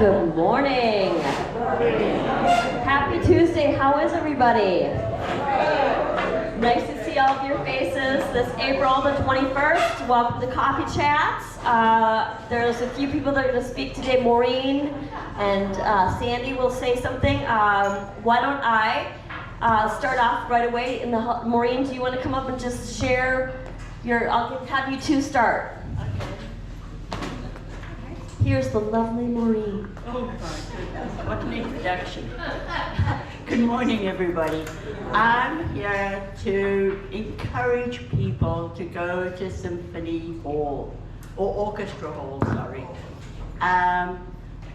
Good morning. Happy Tuesday. How is everybody? Nice to see all of your faces this April the 21st. Welcome to Coffee Chats. There's a few people that are going to speak today. Maureen and Sandy will say something. Why don't I start off right away? Maureen, do you want to come up and just share I'll have you two start. Here's the lovely Maureen. Oh my goodness, what an introduction. Good morning, everybody. I'm here to encourage people to go to Symphony Hall, or Orchestra Hall, sorry. And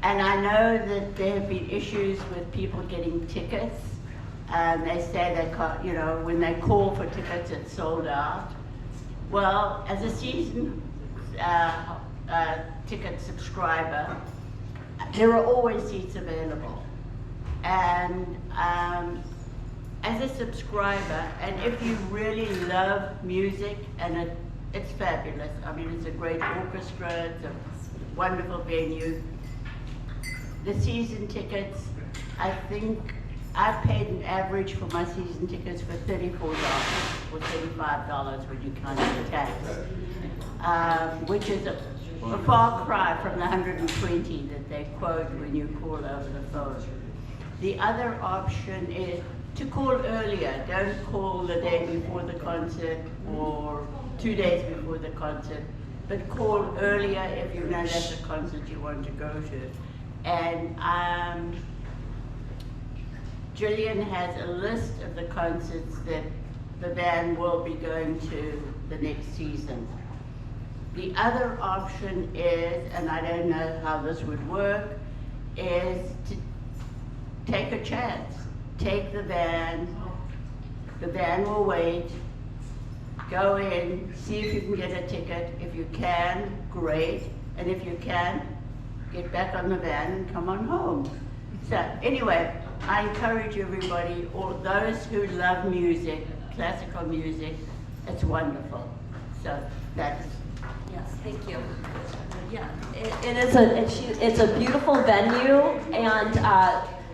I know that there have been issues with people getting tickets. They say they can't, when they call for tickets, it's sold out. Well, as a season ticket subscriber, there are always seats available. And as a subscriber, and if you really love music, and it's fabulous. I mean, it's a great orchestra, it's a wonderful venue. The season tickets, I think I paid an average for my season tickets for $34 or $35 when you count the tax, which is a far cry from the 120 that they quote when you call over the phone. The other option is to call earlier. Don't call the day before the concert or 2 days before the concert, but call earlier if you know that's a concert you want to go to. And Jillian has a list of the concerts that the band will be going to the next season. The other option is, and I don't know how this would work, is to take a chance. Take the van will wait, go in, see if you can get a ticket. If you can, great, and if you can't, get back on the van and come on home. So anyway, I encourage everybody, all those who love music, classical music, it's wonderful. So that's. Yes, thank you. Yeah, it's a beautiful venue, and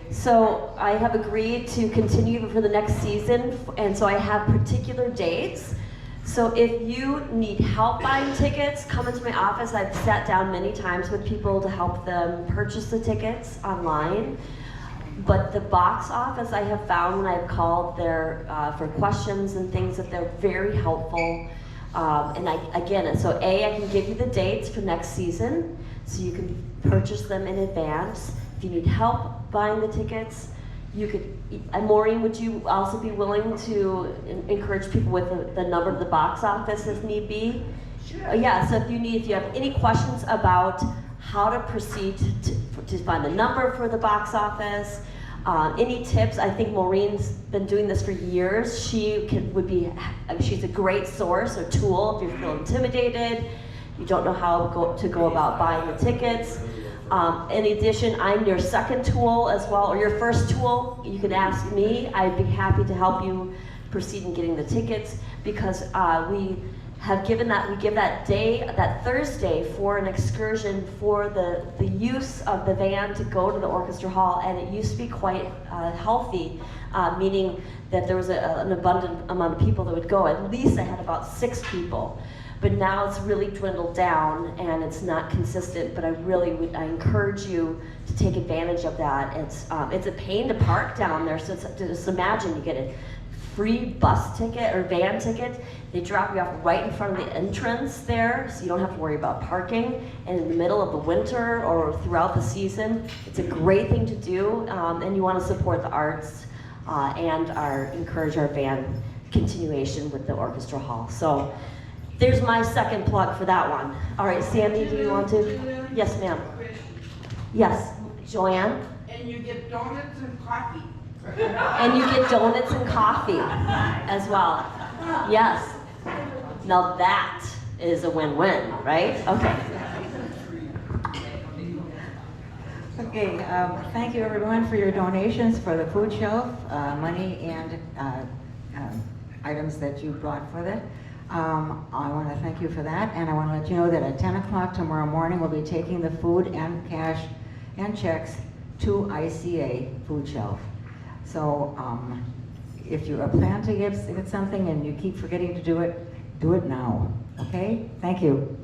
so I have agreed to continue for the next season, and so I have particular dates. So if you need help buying tickets, come into my office. I've sat down many times with people to help them purchase the tickets online. But the box office, I have found when I've called there for questions and things, that they're very helpful. And I can give you the dates for next season, so you can purchase them in advance. If you need help buying the tickets, you could. Maureen, would you also be willing to encourage people with the number of the box office if need be? Sure. Yeah. So if you have any questions about how to proceed to find the number for the box office. Any tips? I think Maureen's been doing this for years. She's a great source or tool if you feel intimidated, you don't know how to go about buying the tickets. In addition, I'm your second tool as well, or your first tool. You can ask me. I'd be happy to help you proceed in getting the tickets, because we give that Thursday for an excursion for the use of the van to go to the orchestra hall, and it used to be quite healthy, meaning that there was an abundant amount of people that would go. At least I had about 6 people, but now it's really dwindled down and it's not consistent. But I encourage you to take advantage of that. It's a pain to park down there, so just imagine you get a free bus ticket or van ticket. They drop you off right in front of the entrance there, so you don't have to worry about parking. And in the middle of the winter or throughout the season, it's a great thing to do, and you want to support the arts and encourage our band continuation with the orchestra hall. So there's my second plug for that one. All right, Sandy, do you want to? Yes, ma'am. Yes, Joanne? And you get donuts and coffee. And you get donuts and coffee as well. Yes. Now that is a win-win, right? Okay. Okay, thank you everyone for your donations for the food shelf, money and items that you brought for that. I want to thank you for that, and I want to let you know that at 10 o'clock tomorrow morning we'll be taking the food and cash and checks to ICA Food Shelf. So if you plan to get something and you keep forgetting to do it now, okay? Thank you.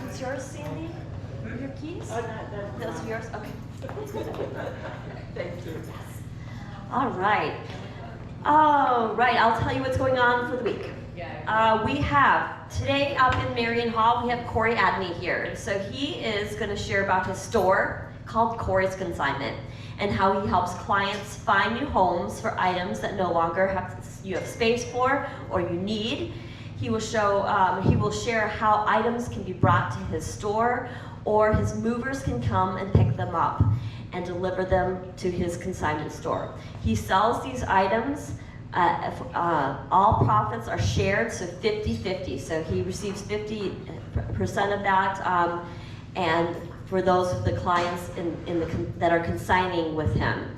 What's yours, Sandy? Your keys? Those are yours? Okay. Thank you. All right. All right, I'll tell you what's going on for the week. We have, today up in Marion Hall, we have Corey Adney here. So he is going to share about his store called Corey's Consignment and how he helps clients find new homes for items that no longer you have space for or you need. He will share how items can be brought to his store, or his movers can come and pick them up and deliver them to his consignment store. He sells these items, all profits are shared, so 50-50. So he receives 50% of that, and for those of the clients that are consigning with him.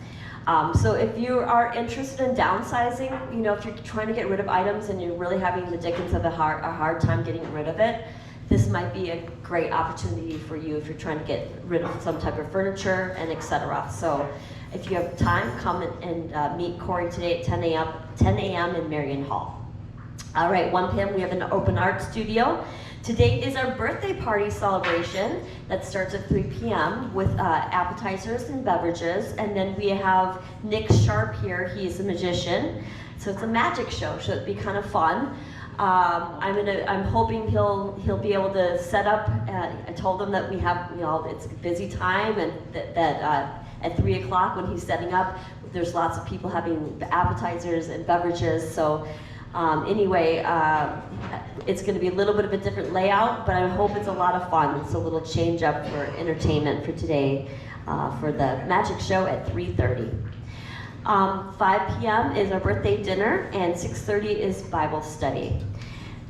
So if you are interested in downsizing, if you're trying to get rid of items and you're really having the dickens of a hard time getting rid of it, this might be a great opportunity for you if you're trying to get rid of some type of furniture and etc. So if you have time, come and meet Corey today at 10 a.m. in Marion Hall. All right, 1 p.m. we have an open art studio. Today is our birthday party celebration that starts at 3 p.m. with appetizers and beverages, and then we have Nick Sharp here. He's a magician, so it's a magic show. So it'd be kind of fun. I'm hoping he'll be able to set up. I told him that we have, it's a busy time, and that at 3 o'clock when he's setting up, there's lots of people having appetizers and beverages. So. Anyway, it's going to be a little bit of a different layout, but I hope it's a lot of fun. It's a little change up for entertainment for today for the magic show at 3:30. 5 p.m. is our birthday dinner, and 6:30 is Bible study.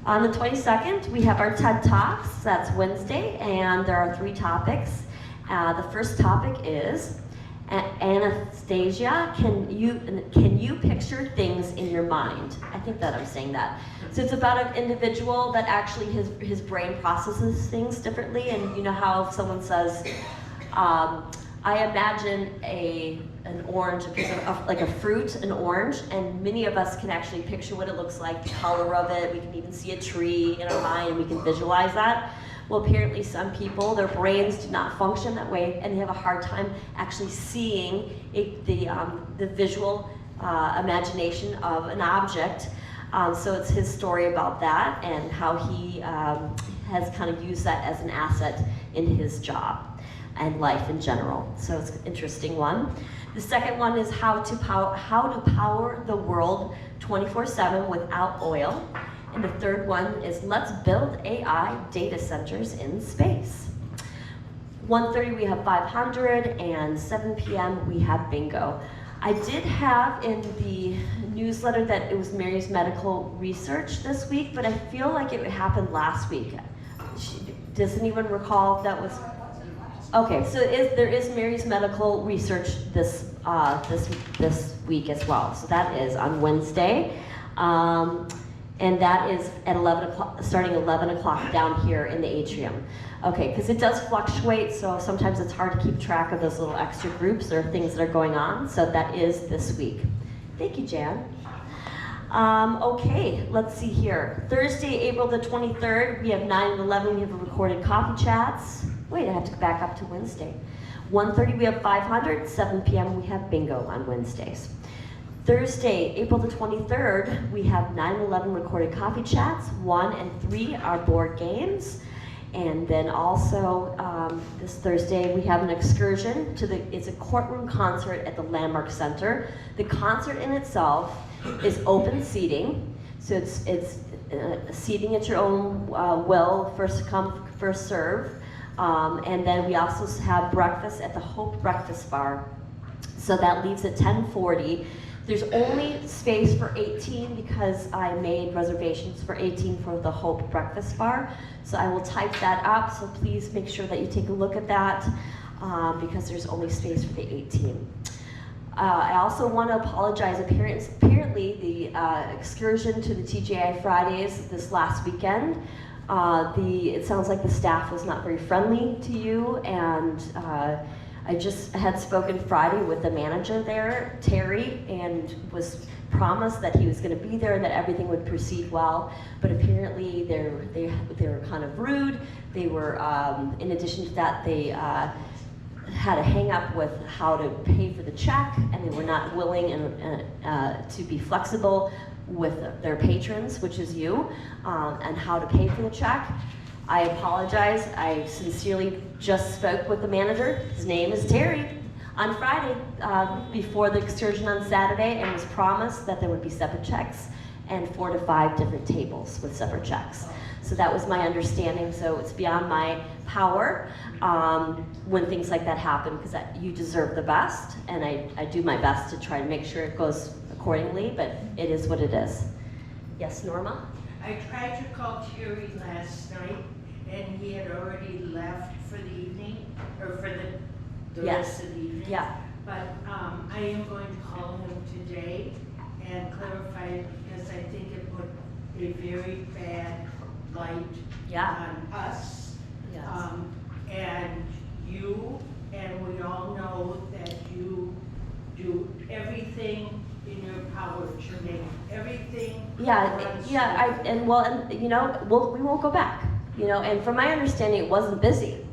On the 22nd, we have our TED Talks. That's Wednesday, and there are 3 topics. The first topic is, Anastasia, can you picture things in your mind? I think that I'm saying that. So it's about an individual that actually his brain processes things differently, and you know how if someone says, I imagine an orange, a piece of like a fruit, an orange, and many of us can actually picture what it looks like, the color of it. We can even see a tree in our mind, and we can visualize that. Well, apparently some people, their brains do not function that way, and they have a hard time actually seeing the visual imagination of an object. So it's his story about that and how he has kind of used that as an asset in his job and life in general. So it's an interesting one. The second one is how to power the world 24/7 without oil. And the third one is let's build AI data centers in space. 1:30 we have 500, and 7 p.m. we have bingo. I did have in the newsletter that it was Mary's medical research this week, but I feel like it happened last week. Does anyone recall if that was? Okay, so there is Mary's medical research this week as well. So that is on Wednesday. And that is at 11 o'clock, starting 11 o'clock down here in the atrium. Okay, because it does fluctuate, so sometimes it's hard to keep track of those little extra groups or things that are going on. So that is this week. Thank you, Jan. Okay, let's see here. Thursday, April the 23rd, we have 9 and 11, we have a recorded coffee chats. Wait, I have to go back up to Wednesday. 1:30 we have 500, 7 p.m. we have bingo on Wednesdays. Thursday, April the 23rd, we have 9-11 recorded coffee chats. 1 and 3 are board games. And then also this Thursday, we have an excursion it's a courtroom concert at the Landmark Center. The concert in itself is open seating. So it's seating at your own will, first come, first serve. And then we also have breakfast at the Hope Breakfast Bar. So that leaves at 10:40. There's only space for 18 because I made reservations for 18 for the Hope Breakfast Bar. So I will type that up, so please make sure that you take a look at that because there's only space for the 18. I also want to apologize. Apparently the excursion to the TGI Fridays this last weekend It sounds like the staff was not very friendly to you, and I just had spoken Friday with the manager there, Terry, and was promised that he was going to be there and that everything would proceed well. But apparently they were kind of rude. They were, in addition to that, they had a hang up with how to pay for the check, and they were not willing to be flexible with their patrons, which is you, and how to pay for the check. I apologize. I sincerely just spoke with the manager. His name is Terry. On Friday, before the excursion on Saturday, and was promised that there would be separate checks and 4 to 5 different tables with separate checks. So that was my understanding. So it's beyond my power when things like that happen, because you deserve the best, and I do my best to try to make sure it goes accordingly, but it is what it is. Yes, Norma? I tried to call Terry last night, and he had already left for the evening, or for the rest of the evening. Yeah. But I am going to call him today and clarify, because I think it put a very bad light on us. Yes. And you, and we all know that you do everything in your power to make everything run smoothly. And you know, we won't go back. You know, and from my understanding, it wasn't busy.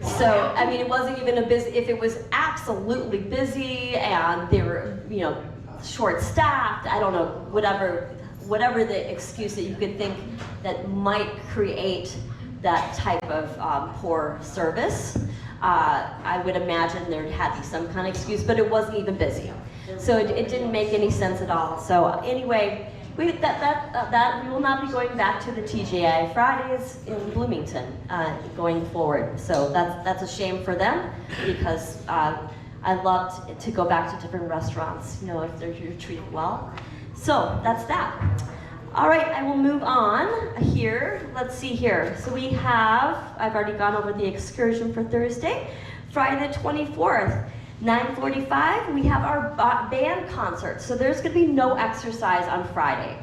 So, I mean, it wasn't even a busy, if it was absolutely busy and they were, you know, short-staffed, I don't know, whatever the excuse that you could think that might create that type of poor service, I would imagine there had to be some kind of excuse, but it wasn't even busy. So it didn't make any sense at all. So anyway, we will not be going back to the TGI Fridays in Bloomington going forward. So that's a shame for them, because I loved to go back to different restaurants, you know, if you're treated well. So that's that. All right, I will move on here. Let's see here. So we have, I've already gone over the excursion for Thursday. Friday the 24th. 9:45, we have our band concert. So there's going to be no exercise on Friday.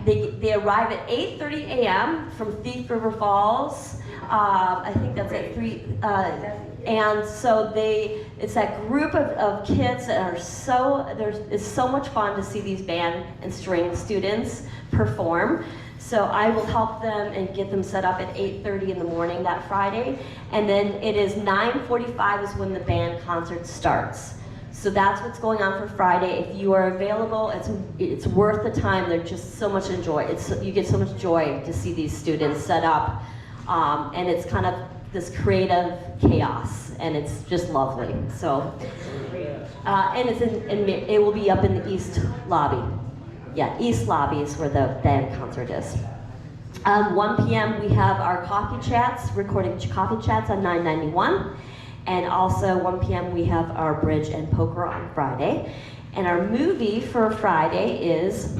They arrive at 8:30 a.m. from Thief River Falls. I think that's at 3. And so it's that group of kids that are it's so much fun to see these band and string students perform. So I will help them and get them set up at 8:30 in the morning that Friday. And then it is 9:45 is when the band concert starts. So that's what's going on for Friday. If you are available, it's worth the time. They're just so much joy. You get so much joy to see these students set up. And it's kind of this creative chaos, and it's just lovely. So, and it will be up in the East Lobby. Yeah, East Lobby is where the band concert is. 1 p.m. we have our Coffee Chats, recording Coffee Chats on 991. And also 1 p.m. we have our Bridge and Poker on Friday. And our movie for Friday is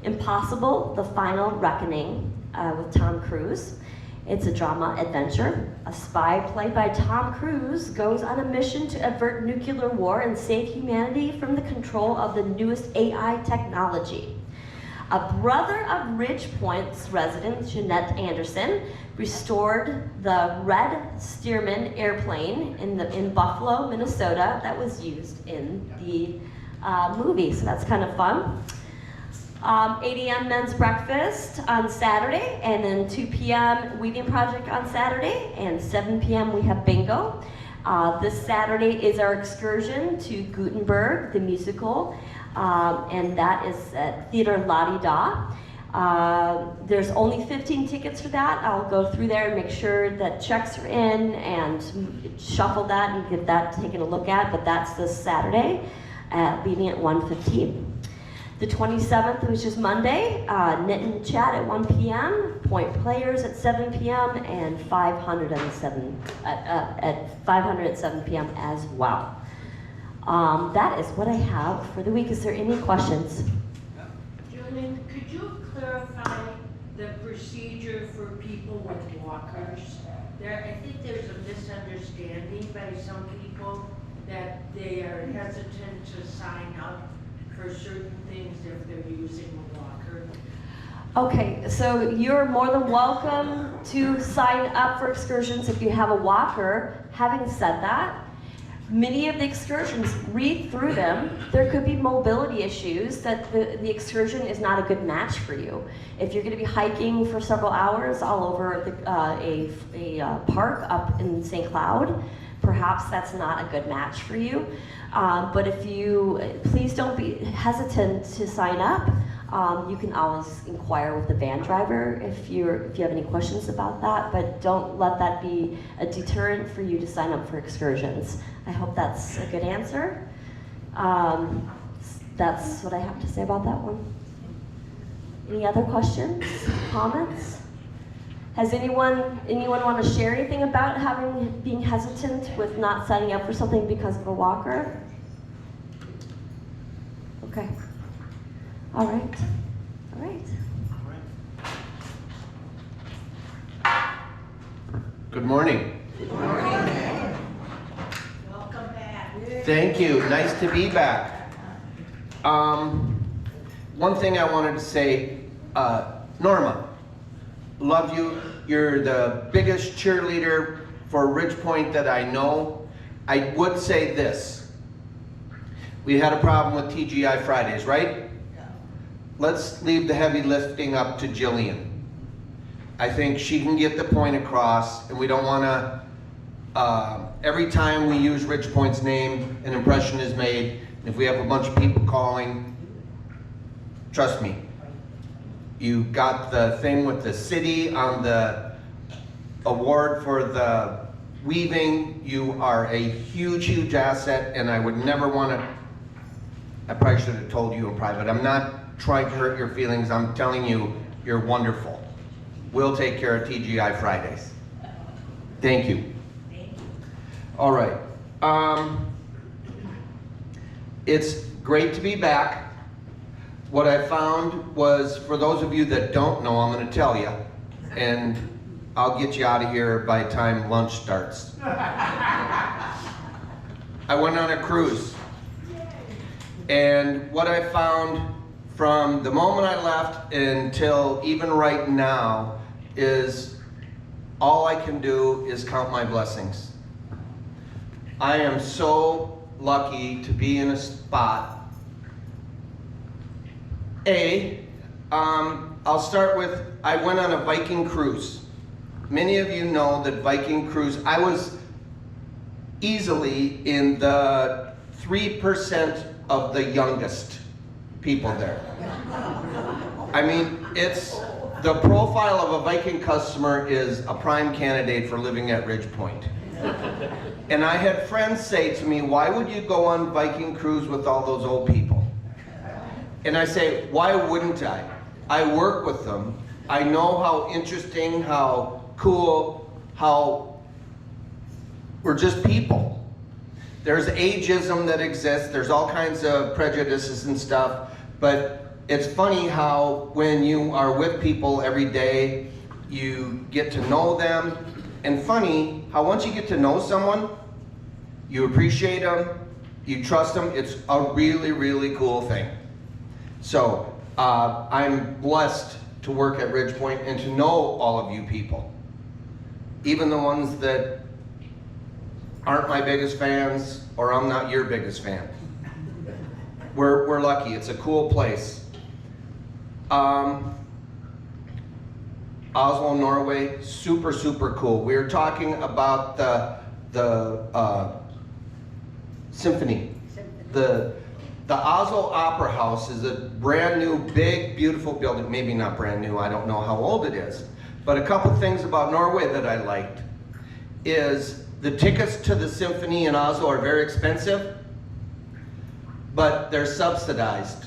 Impossible, The Final Reckoning with Tom Cruise. It's a drama adventure. A spy played by Tom Cruise goes on a mission to avert nuclear war and save humanity from the control of the newest AI technology. A brother of Ridge Point's resident, Jeanette Anderson, restored the Red Stearman airplane in Buffalo, Minnesota, that was used in the movie. So that's kind of fun. 8 a.m. men's breakfast on Saturday, and then 2 p.m. weaving project on Saturday, and 7 p.m. we have bingo. This Saturday is our excursion to Gutenberg, the musical, and that is at Theater La Di Da. There's only 15 tickets for that. I'll go through there and make sure that checks are in and shuffle that and get that taken a look at, but that's this Saturday, leaving at 1:15. The 27th, which is Monday, Knit and Chat at 1 p.m., Point Players at 7 p.m., and 507 at 7 p.m. as well. That is what I have for the week. Is there any questions? Julian, could you clarify the procedure for people with walkers? I think there's a misunderstanding by some people that they are hesitant to sign up for certain things if they're using a walker. Okay, so you're more than welcome to sign up for excursions if you have a walker. Having said that, many of the excursions, read through them. There could be mobility issues that the excursion is not a good match for you. If you're going to be hiking for several hours all over a park up in St. Cloud, perhaps that's not a good match for you. But if you, please don't be hesitant to sign up. You can always inquire with the van driver if you have any questions about that, but don't let that be a deterrent for you to sign up for excursions. I hope that's a good answer. That's what I have to say about that one. Any other questions, comments? Has anyone want to share anything about being hesitant with not signing up for something because of a walker? Okay. All right. All right. Good morning. Good morning. Welcome back. Thank you. Nice to be back. One thing I wanted to say, Norma, love you. You're the biggest cheerleader for Ridgepoint that I know. I would say this. We had a problem with TGI Fridays, right? Let's leave the heavy lifting up to Jillian. I think she can get the point across, and we don't want to, every time we use Ridgepoint's name, an impression is made. If we have a bunch of people calling, trust me, you got the thing with the city on the award for the weaving. You are a huge, huge asset, and I would never want to, I probably should have told you in private. I'm not trying to hurt your feelings. I'm telling you, you're wonderful. We'll take care of TGI Fridays. Thank you. All right. It's great to be back. What I found was, for those of you that don't know, I'm going to tell you, and I'll get you out of here by the time lunch starts. I went on a cruise, and what I found from the moment I left until even right now is all I can do is count my blessings. I am so lucky to be in a spot. I'll start with, I went on a Viking cruise. Many of you know that Viking cruise, I was easily in the 3% of the youngest people there. I mean, the profile of a Viking customer is a prime candidate for living at Ridgepoint. And I had friends say to me, why would you go on Viking cruise with all those old people? And I say, why wouldn't I? I work with them. I know how interesting, how cool, how we're just people. There's ageism that exists. There's all kinds of prejudices and stuff. But it's funny how when you are with people every day, you get to know them. And funny how once you get to know someone, you appreciate them, you trust them. It's a really, really cool thing. So I'm blessed to work at Ridgepoint and to know all of you people. Even the ones that aren't my biggest fans, or I'm not your biggest fan. We're lucky. It's a cool place. Oslo, Norway, super, super cool. We were talking about the symphony. The Oslo Opera House is a brand new, big, beautiful building. Maybe not brand new, I don't know how old it is. But a couple things about Norway that I liked is the tickets to the symphony in Oslo are very expensive, but they're subsidized.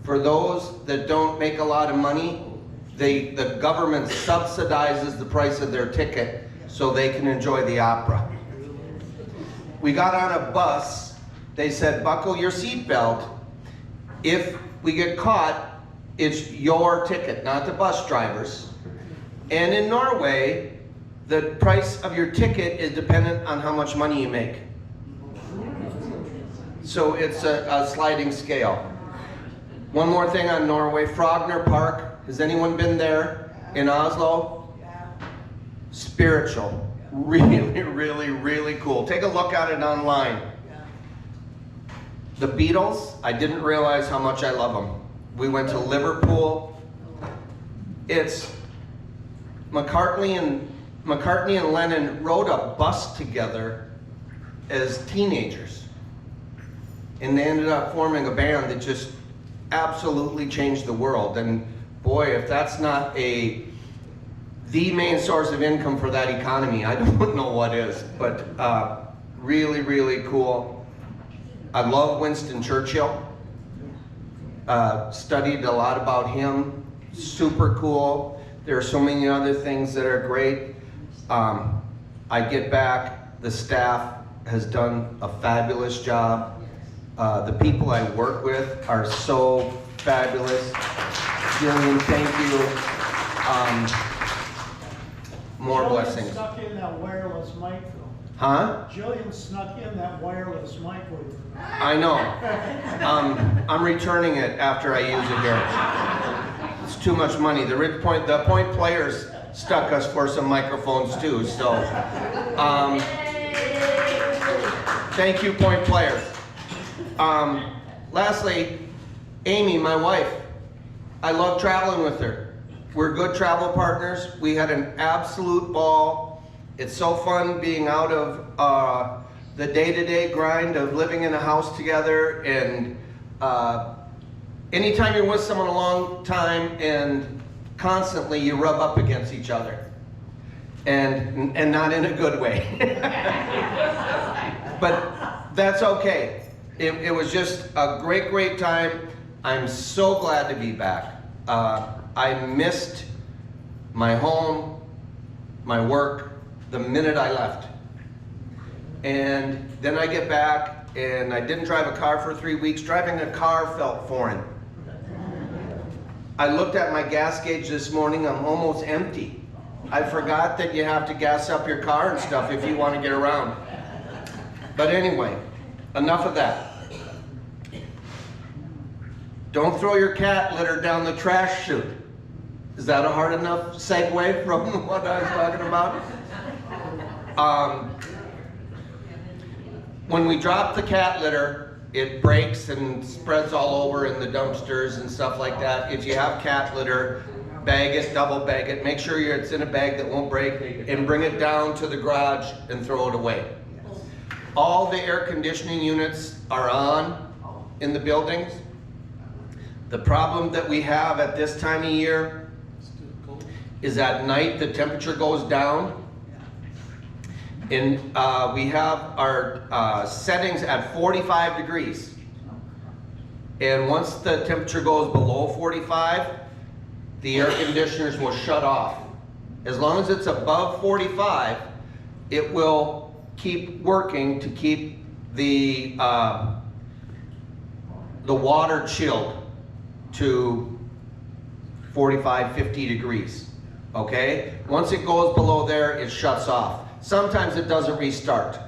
For those that don't make a lot of money, the government subsidizes the price of their ticket so they can enjoy the opera. We got on a bus. They said, buckle your seatbelt. If we get caught, it's your ticket, not the bus driver's. And in Norway, the price of your ticket is dependent on how much money you make. So it's a sliding scale. One more thing on Norway, Frogner Park. Has anyone been there in Oslo? Spiritual. Really, really, really cool. Take a look at it online. The Beatles, I didn't realize how much I love them. We went to Liverpool. It's McCartney and Lennon rode a bus together as teenagers. And they ended up forming a band that just absolutely changed the world. And boy, if that's not the main source of income for that economy, I don't know what is. But really, really cool. I love Winston Churchill. Studied a lot about him. Super cool. There are so many other things that are great. I get back, the staff has done a fabulous job. The people I work with are so fabulous. Jillian, thank you. More blessings. Jillian snuck in that wireless mic though. Huh? Jillian snuck in that wireless mic with you. I know. I'm returning it after I use it here. It's too much money. The point players stuck us for some microphones too, so. Thank you, point players. Lastly, Amy, my wife. I love traveling with her. We're good travel partners. We had an absolute ball. It's so fun being out of the day-to-day grind of living in a house together, and anytime you're with someone a long time and constantly you rub up against each other, and not in a good way. But that's okay. It was just a great time. I'm so glad to be back. I missed my home, my work, the minute I left. And then I get back and I didn't drive a car for 3 weeks. Driving a car felt foreign. I looked at my gas gauge this morning, I'm almost empty. I forgot that you have to gas up your car and stuff if you want to get around. But anyway, enough of that. Don't throw your cat litter down the trash chute. Is that a hard enough segue from what I was talking about? When we drop the cat litter, it breaks and spreads all over in the dumpsters and stuff like that. If you have cat litter, bag it, double bag it, make sure it's in a bag that won't break, and bring it down to the garage and throw it away. All the air conditioning units are on in the buildings. The problem that we have at this time of year is at night the temperature goes down, and we have our settings at 45 degrees. And once the temperature goes below 45, the air conditioners will shut off. As long as it's above 45, it will keep working to keep the water chilled to 45, 50 degrees, okay? Once it goes below there, it shuts off. Sometimes it doesn't restart.